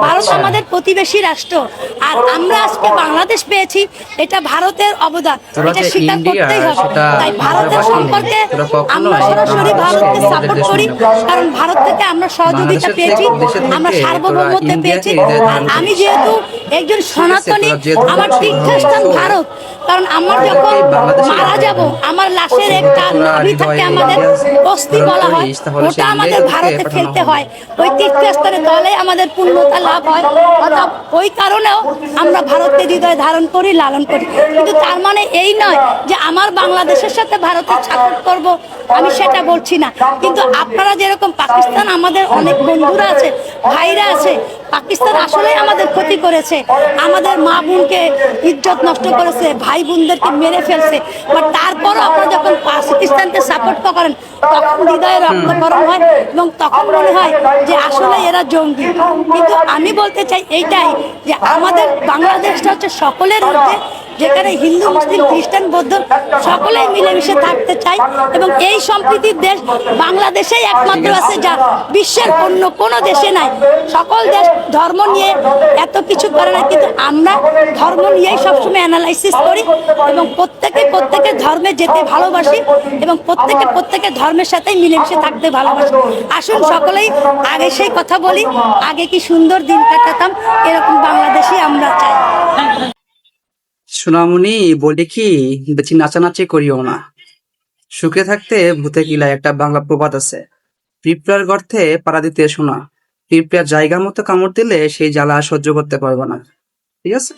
ভারত আমাদের প্রতিবেশী রাষ্ট্র, আর আমরা আজকে বাংলাদেশ পেয়েছি, এটা ভারতের অবদান, এটা স্বীকার করতেই হবে। তাই ভারতের সম্পর্কে আমরা সরাসরি ভারতকে সাপোর্ট করি, কারণ ভারত থেকে আমরা সহযোগিতা পেয়েছি, আমরা সার্বভৌমত্ব পেয়েছি। আর আমি যেহেতু একজন সনাতনী, আমার তীর্থস্থান ভারত, কারণ আমার যখন মারা যাব, আমার লাশের একটা নাভি থাকে, আমাদের অস্থি বলা হয়, ওটা আমাদের ভারতে ফেলতে হয়, ওই তীর্থস্থানে তাহলে আমাদের পূর্ণতা লাভ হয়। অর্থাৎ ওই কারণেও আমরা ভারতকে হৃদয়ে ধারণ করি, লালন করি। কিন্তু তার মানে এই নয় যে আমার বাংলাদেশের সাথে ভারতের সাপোর্ট করব, আমি সেটা বলছি না। কিন্তু আপনারা যেরকম পাকিস্তান, আমাদের অনেক বন্ধুরা আছে, ভাইরা আছে, পাকিস্তান আসলেই আমাদের ক্ষতি করেছে, আমাদের মা বোনকে ইজ্জত নষ্ট করেছে, ভাই বোনদেরকে মেরে ফেলছে। বাট তারপরও আপনারা যখন পাকিস্তানকে সাপোর্ট করেন, তখন হৃদয়ে রক্তকরণ হয় এবং তখন মনে হয় যে আসলে এরা জঙ্গি। কিন্তু আমি বলতে চাই এইটাই, যে আমাদের বাংলাদেশটা হচ্ছে সকলের মধ্যে, যেখানে হিন্দু, মুসলিম, খ্রিস্টান, বৌদ্ধ সকলেই মিলেমিশে থাকতে চাই, এবং এই সম্প্রীতির দেশ বাংলাদেশেই একমাত্র আছে, যা বিশ্বের অন্য কোনো দেশে নাই। সকল দেশ ধর্ম নিয়ে এত কিছু করে না, কিন্তু আমরা ধর্ম নিয়েই সবসময় অ্যানালাইসিস করি এবং প্রত্যেকে ধর্মে যেতে ভালোবাসি এবং প্রত্যেকে ধর্মের সাথেই মিলেমিশে থাকতে ভালোবাসি। আসুন সকলেই আগে সেই কথা বলি, আগে কি সুন্দর দিন কাটাতাম, এরকম বাংলাদেশই আমরা চাই। সোনামণি, বলি কি, বেশি নাচানাচি করিও না। সুখে থাকতে ভূতে কিলায় একটা বাংলা প্রবাদ আছে, পিঁপড়ার গর্তে পাড়া দিতে শোনা, পিঁপড়ার জায়গা মতো কামড় দিলে সেই জ্বালা সহ্য করতে পারবে না। ঠিক আছে।